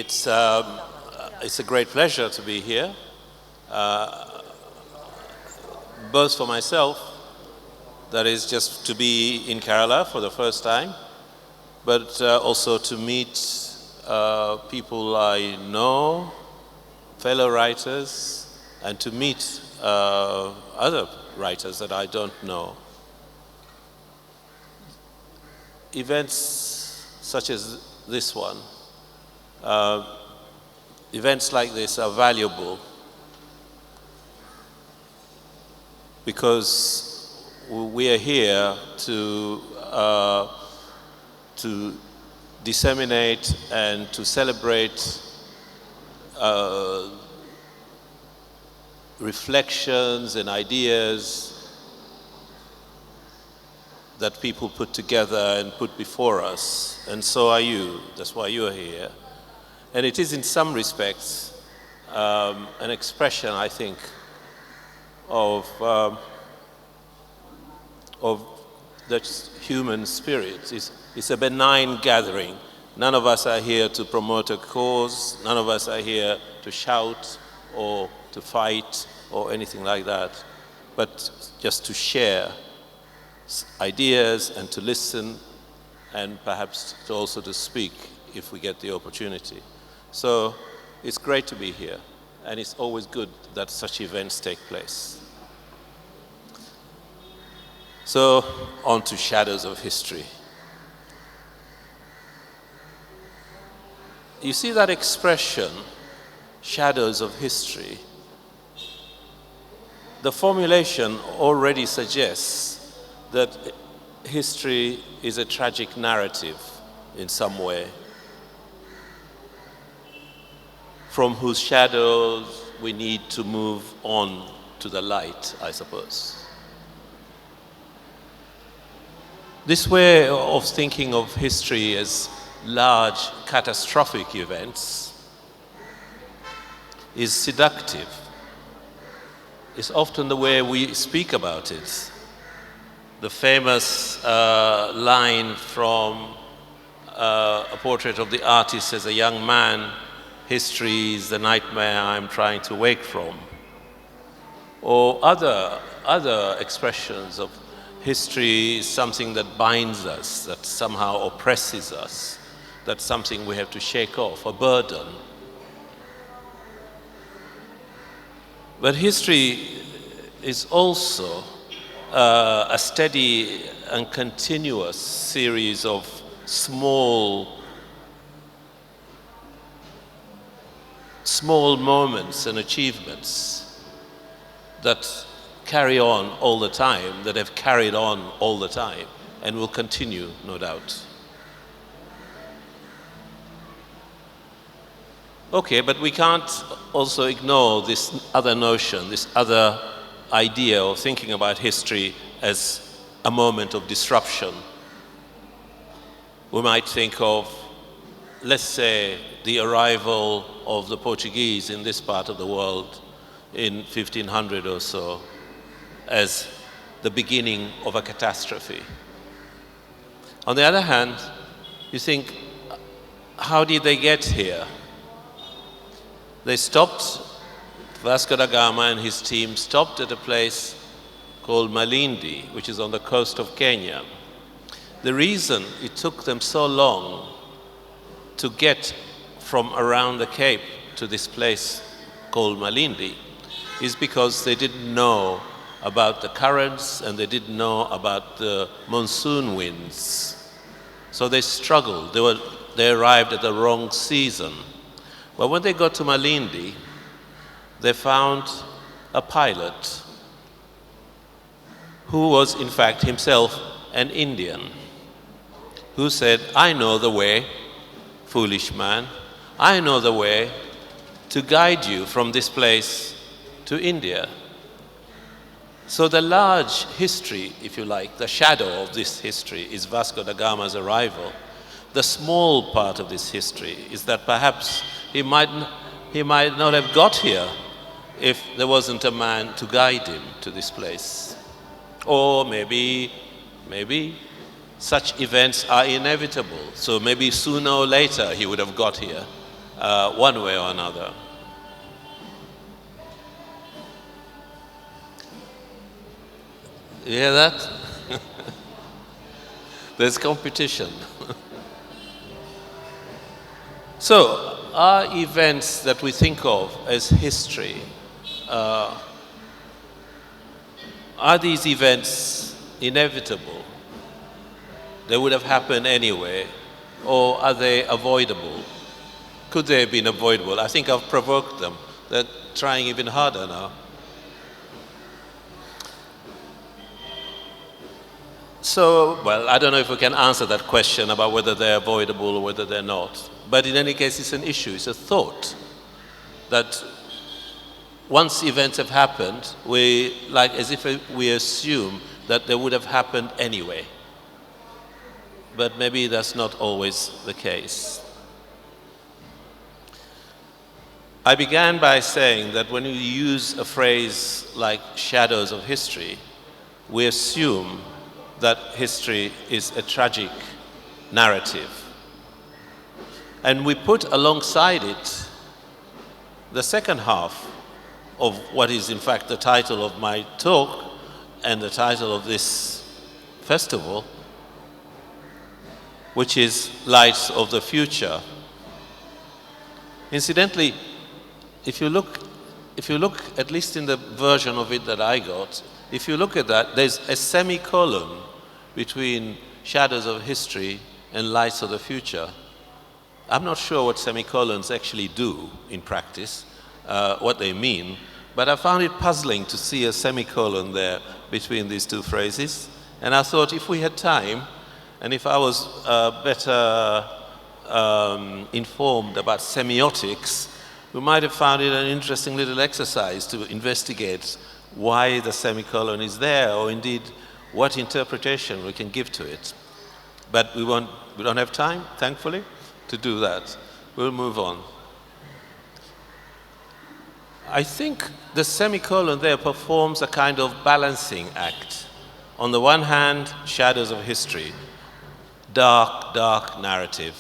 It's a great pleasure to be here, both for myself, that is just to be in Kerala for the first time, but also to meet people I know, fellow writers, and to meet other writers that I don't know. Events such as this one, events like this are valuable because we are here to disseminate and to celebrate reflections and ideas that people put together and put before us, and so are you. That's why you are here. And it is in some respects an expression, I think, of the human spirit. It's a benign gathering. None of us are here to promote a cause. None of us are here to shout or to fight or anything like that, but just to share ideas and to listen and perhaps to also to speak if we get the opportunity. So it's great to be here, and it's always good that such events take place. So on to Shadows of History. You see that expression, Shadows of History? The formulation already suggests that history is a tragic narrative in some way, from whose shadows we need to move on to the light, I suppose. This way of thinking of history as large catastrophic events is seductive. It's often the way we speak about it. The famous line from A Portrait of the Artist as a Young Man, "History is the nightmare I'm trying to wake from." Or other expressions of history is something that binds us, that somehow oppresses us, that's something we have to shake off, a burden. But history is also a steady and continuous series of small moments and achievements that carry on all the time, that have carried on all the time, and will continue, no doubt. Okay, but we can't also ignore this other notion, this other idea of thinking about history as a moment of disruption. We might think of, let's say, the arrival of the Portuguese in this part of the world in 1500 or so as the beginning of a catastrophe. On the other hand, you think, how did they get here? They stopped, Vasco da Gama and his team stopped at a place called Malindi, which is on the coast of Kenya. The reason it took them so long to get from around the Cape to this place called Malindi is because they didn't know about the currents and they didn't know about the monsoon winds. So they struggled. They arrived at the wrong season. But when they got to Malindi, they found a pilot who was in fact himself an Indian, who said, "I know the way, foolish man. I know the way to guide you from this place to India." So the large history, if you like, the shadow of this history is Vasco da Gama's arrival. The small part of this history is that perhaps he might not have got here if there wasn't a man to guide him to this place. Or maybe such events are inevitable. So maybe sooner or later he would have got here. one way or another. You hear that? There's competition. So, are events that we think of as history, are these events inevitable? They would have happened anyway, or are they avoidable? Could they have been avoidable? I think I've provoked them. They're trying even harder now. So, well, I don't know if we can answer that question about whether they're avoidable or whether they're not. But in any case, it's an issue, it's a thought that once events have happened, as if we assume that they would have happened anyway. But maybe that's not always the case. I began by saying that when we use a phrase like shadows of history, we assume that history is a tragic narrative. And we put alongside it the second half of what is in fact the title of my talk and the title of this festival, which is Lights of the Future. Incidentally, if you look at least in the version of it that I got, if you look at that, there's a semicolon between Shadows of History and Lights of the Future. I'm not sure what semicolons actually do in practice, what they mean, but I found it puzzling to see a semicolon there between these two phrases. And I thought if we had time, and if I was better informed about semiotics, we might have found it an interesting little exercise to investigate why the semicolon is there, or indeed what interpretation we can give to it. But we don't have time, thankfully, to do that. We'll move on. I think the semicolon there performs a kind of balancing act. On the one hand, shadows of history, dark, dark narrative,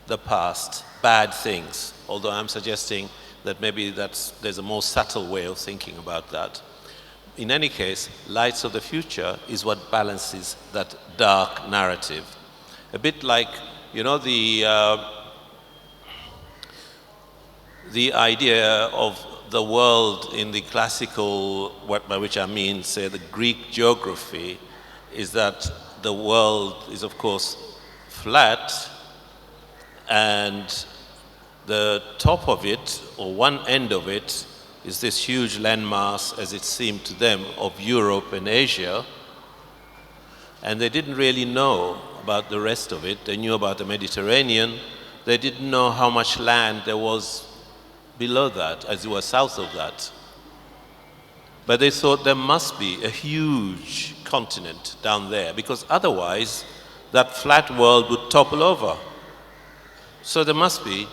the past, bad things, although I'm suggesting that maybe there's a more subtle way of thinking about that. In any case, Lights of the Future is what balances that dark narrative. A bit like, you know, the idea of the world in the classical, by which I mean, say, the Greek geography, is that the world is, of course, flat, and the top of it, or one end of it, is this huge landmass, as it seemed to them, of Europe and Asia. And they didn't really know about the rest of it. They knew about the Mediterranean. They didn't know how much land there was below that, as it was south of that. But they thought there must be a huge continent down there, because otherwise that flat world would topple over. So there must be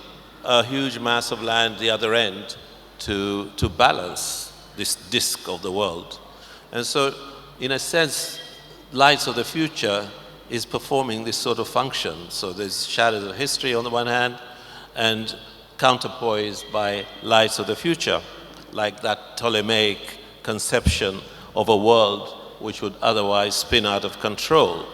a huge mass of land at the other end to balance this disk of the world. And so, in a sense, Lights of the Future is performing this sort of function. So there's Shadows of History on the one hand, and counterpoised by Lights of the Future, like that Ptolemaic conception of a world which would otherwise spin out of control.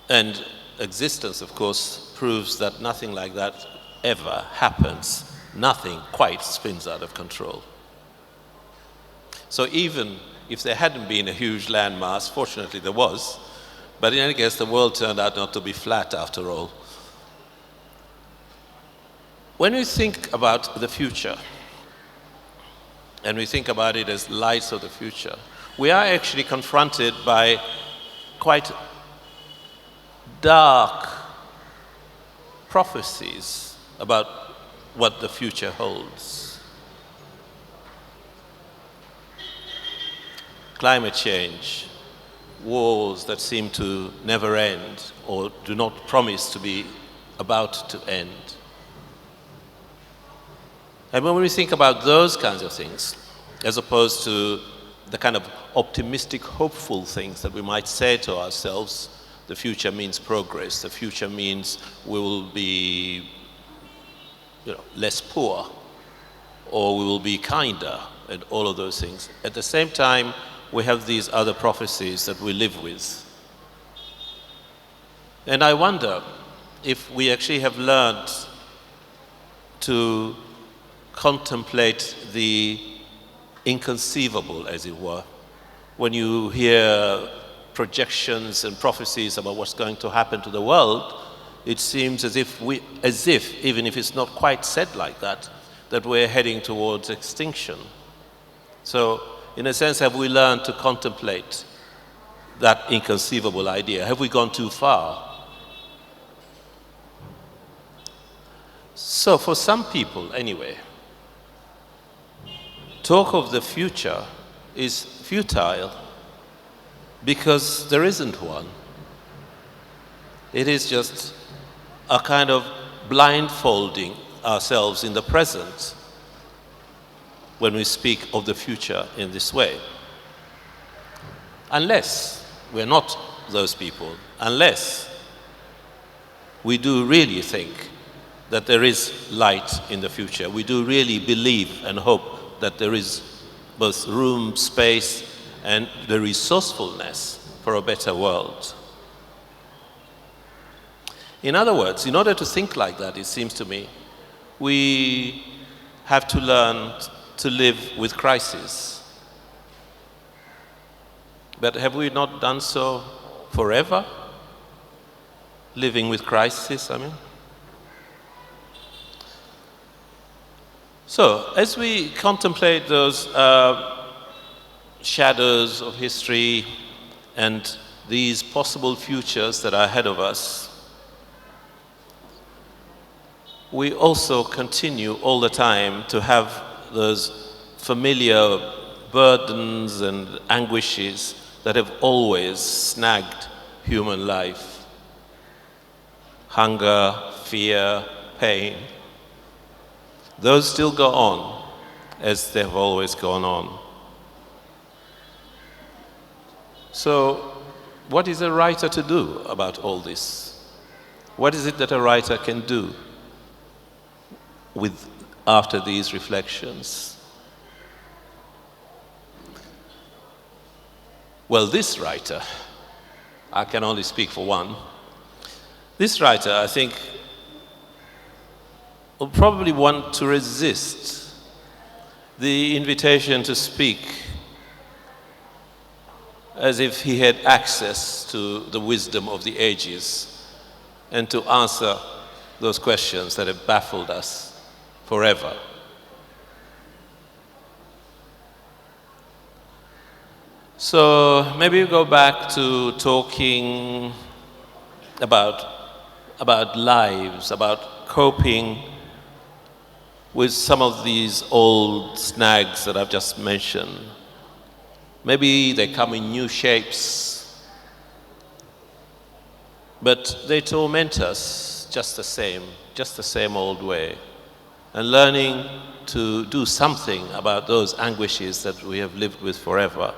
And existence, of course, proves that nothing like that ever happens. Nothing quite spins out of control. So even if there hadn't been a huge landmass, fortunately there was, but in any case the world turned out not to be flat after all. When we think about the future, and we think about it as Lights of the Future, we are actually confronted by quite dark prophecies about what the future holds. Climate change, wars that seem to never end or do not promise to be about to end. And when we think about those kinds of things, as opposed to the kind of optimistic, hopeful things that we might say to ourselves, the future means progress, the future means we will be less poor, or we will be kinder, and all of those things. At the same time, we have these other prophecies that we live with. And I wonder if we actually have learned to contemplate the inconceivable, as it were. When you hear projections and prophecies about what's going to happen to the world, it seems as if, even if it's not quite said like that we're heading towards extinction. So, in a sense, have we learned to contemplate that inconceivable idea? Have we gone too far? So, for some people, anyway, talk of the future is futile because there isn't one. It is just a kind of blindfolding ourselves in the present when we speak of the future in this way. Unless we're not those people, unless we do really think that there is light in the future, we do really believe and hope that there is both room, space, and the resourcefulness for a better world. In other words, in order to think like that, it seems to me, we have to learn to live with crisis. But have we not done so forever? Living with crisis, I mean. So, as we contemplate those shadows of history and these possible futures that are ahead of us, we also continue all the time to have those familiar burdens and anguishes that have always snagged human life. Hunger, fear, pain. Those still go on as they've always gone on. So, what is a writer to do about all this? What is it that a writer can do after these reflections? Well, this writer, I can only speak for one, this writer, I think, will probably want to resist the invitation to speak as if he had access to the wisdom of the ages and to answer those questions that have baffled us forever. So maybe we go back to talking about lives, about coping with some of these old snags that I've just mentioned. Maybe they come in new shapes, but they torment us just the same old way. And learning to do something about those anguishes that we have lived with forever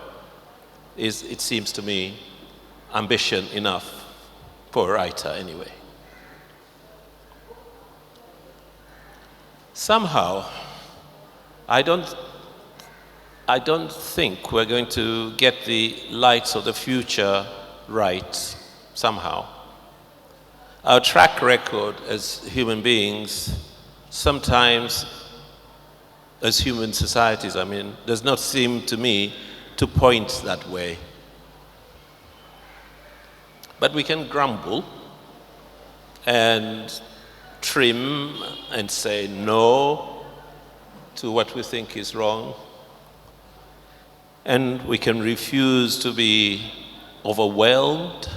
is, it seems to me, ambition enough for a writer anyway. Somehow, I don't think we're going to get the lights of the future right somehow. Our track record as human beings, sometimes as human societies, does not seem to me to point that way. But we can grumble and trim and say no to what we think is wrong. And we can refuse to be overwhelmed,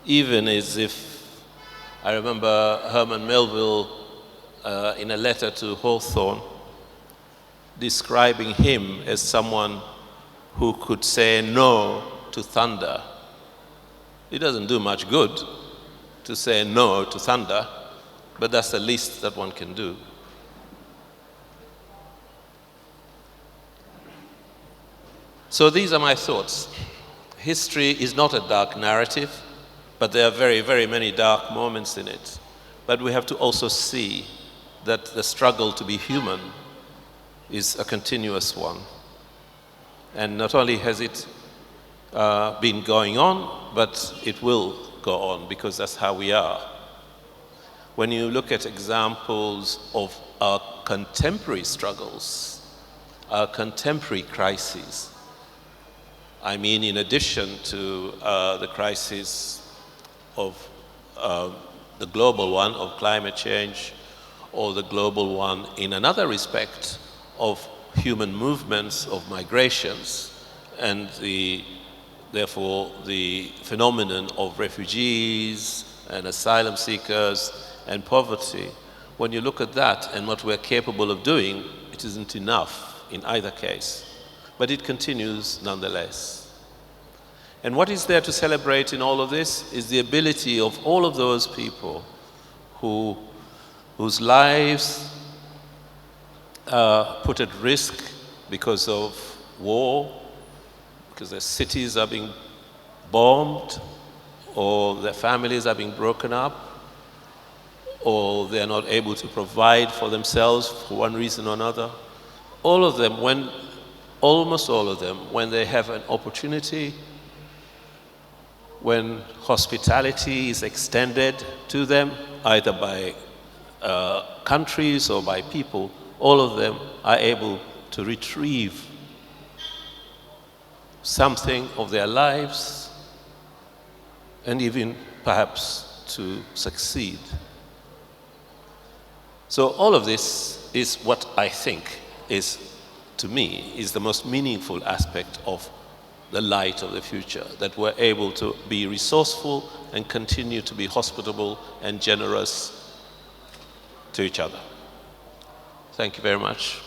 even as if, I remember Herman Melville in a letter to Hawthorne describing him as someone who could say no to thunder. It doesn't do much good to say no to thunder, but that's the least that one can do. So these are my thoughts history is not a dark narrative, but there are very, very many dark moments in it. But we have to also see that the struggle to be human is a continuous one. And not only has it been going on, but it will go on, because that's how we are. When you look at examples of our contemporary struggles, our contemporary crises, I mean, in addition to the crisis of the global one of climate change, or the global one in another respect of human movements, of migrations, and therefore the phenomenon of refugees and asylum seekers and poverty. When you look at that and what we're capable of doing, it isn't enough in either case, but it continues nonetheless. And what is there to celebrate in all of this is the ability of all of those people whose lives are put at risk because of war, because their cities are being bombed, or their families are being broken up, or they are not able to provide for themselves for one reason or another. All of them, almost all of them, when they have an opportunity, when hospitality is extended to them, either by countries or by people, all of them are able to retrieve something of their lives and even perhaps to succeed. So all of this is what I think is, to me, is the most meaningful aspect of the light of the future, that we're able to be resourceful and continue to be hospitable and generous to each other. Thank you very much.